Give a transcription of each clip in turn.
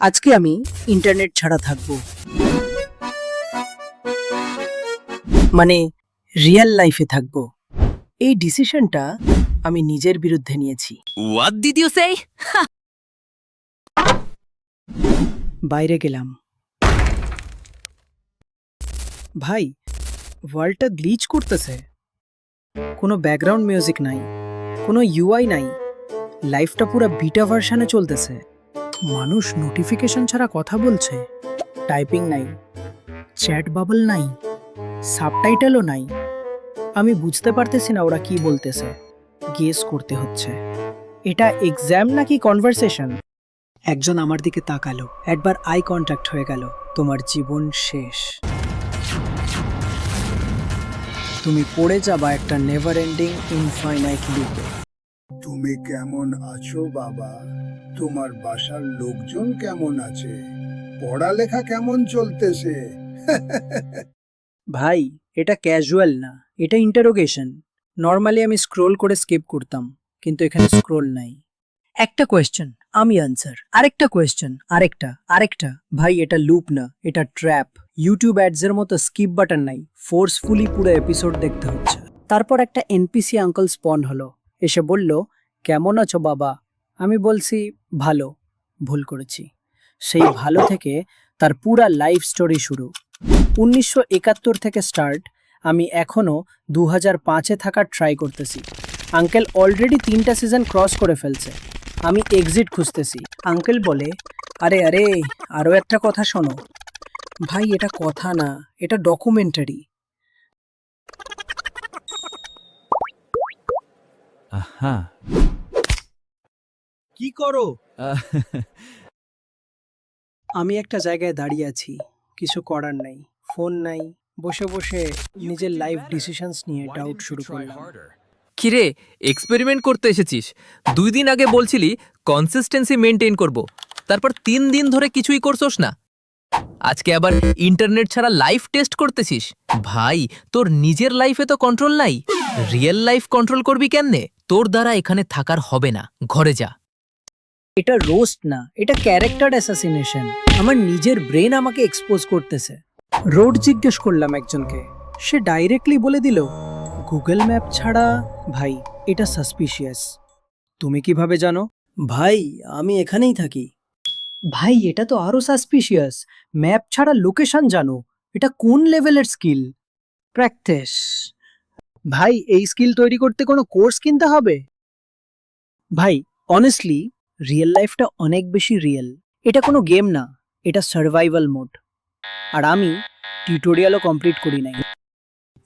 আজকে আমি ইন্টারনেট ছাড়া থাকবো, মানে রিয়েল লাইফে থাকবো। এই ডিসিশনটা আমি নিজের বিরুদ্ধে নিয়েছি। What did you say? বাইরে গেলাম, ভাই ওয়ার্ল্ডটা গ্লিচ করতেছে। কোনো ব্যাকগ্রাউন্ড মিউজিক নাই, কোনো ইউআই নাই, লাইফটা পুরো বিটা ভার্সনে চলতেছে। মানুষ নোটিফিকেশন ছাড়া কথা বলছে, টাইপিং নাই, চ্যাট বাবল নাই, সাবটাইটেলও নাই। আমি বুঝতে পারতেছি না ওরা কি বলতেছে, গেস করতে হচ্ছে এটা এক্সাম নাকি কনভারসেশন। একজন আমার দিকে তাকালো, একবার আই কন্ট্যাক্ট হয়ে গেল। তোমার জীবন শেষ, তুমি পড়ে যাবা একটা নেভার এন্ডিং ইনফাইনাইট লুপে। তুমি কেমন আছো বাবা? তোমার বাসার লোকজন কেমন আছে? পড়ালেখা কেমন চলতেছে? ভাই এটা ক্যাজুয়াল না, এটা ইন্টারোগেশন। নর্মালি আমি স্ক্রোল করে স্কিপ করতাম, কিন্তু এখানে স্ক্রোল নাই। একটা কোয়েশ্চেন, আমি আনসার, আরেকটা কোয়েশ্চেন, আরেকটা। ভাই এটা লুপ না, এটা ট্র্যাপ। ইউটিউব অ্যাডস এর মতো স্কিপ বাটন নাই, ফোর্সফুলি পুরো এপিসোড দেখতে হচ্ছে। তারপর একটা এনপিসি আঙ্কেল স্পন হলো, এসে বলল কেমন আছো বাবা। আমি বলছি ভালো। ভুল করেছি। সেই ভালো থেকে তার পুরা লাইফ স্টোরি শুরু। 1971 থেকে স্টার্ট, আমি এখনো 2005-এ থাকার ট্রাই করতেছি। আঙ্কেল অলরেডি 3টা সিজন ক্রস করে ফেলছে। আমি এক্সিট খুঁজতেছি। আঙ্কেল বলে আরে আরো একটা কথা শোনো। ভাই এটা কথা না, এটা ডকুমেন্টারি। Aha. কি করো? আমি একটা জায়গায় দাঁড়িয়ে আছি, কিছু করার নাই, ফোন নাই, বসে বসে নিজের লাইফ ডিসিশনস নিয়ে ডাউট শুরু করলাম। কিরে, এক্সপেরিমেন্ট করতে এসেছিস? 2 দিন আগে বলছিলি কনসিস্টেন্সি মেনটেন করব, তারপর 3 দিন ধরে কিছুই করছস না। আজকে আবার ইন্টারনেট ছাড়া লাইফ টেস্ট করতেছিস। ভাই, তোর নিজের লাইফে তো কন্ট্রোল নাই, রিয়েল লাইফ কন্ট্রোল করবি কেমনে? তোর দ্বারা এখানে থাকার হবে না, ঘরে যা। এটা রোস্ট না, এটা ক্যারেক্টার অ্যাসাসিনেশন। আমার নিজের ব্রেন আমাকে এক্সপোজ করতেছে। রোড জিজ্ঞেস করলাম একজনকে, সে ডাইরেক্টলি বলে দিল গুগল ম্যাপ ছাড়া। ভাই এটা সাসপিশিয়াস। তুমি কিভাবে জানো? ভাই আমি এখানেই থাকি। ভাই এটা তো আরো সাসপিশিয়াস। ম্যাপ ছাড়া লোকেশন জানো, এটা কোন লেভেলের স্কিল? প্র্যাকটিস। ভাই এই স্কিল তৈরি করতে কোনো কোর্স কিনতে হবে? ভাই অনেস্টলি রিয়েল লাইফটা অনেক বেশি রিয়েল। এটা কোনো গেম না, এটা সার্ভাইভাল মোড। আর আমি টিউটোরিয়ালও কমপ্লিট করি নাই।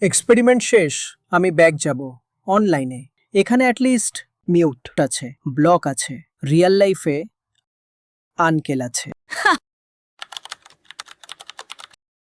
এক্সপেরিমেন্ট শেষ, আমি ব্যাক যাব অনলাইনে। এখানে অ্যাটলিস্ট মিউট আছে, ব্লক আছে। রিয়েল লাইফে আনকেল আছে।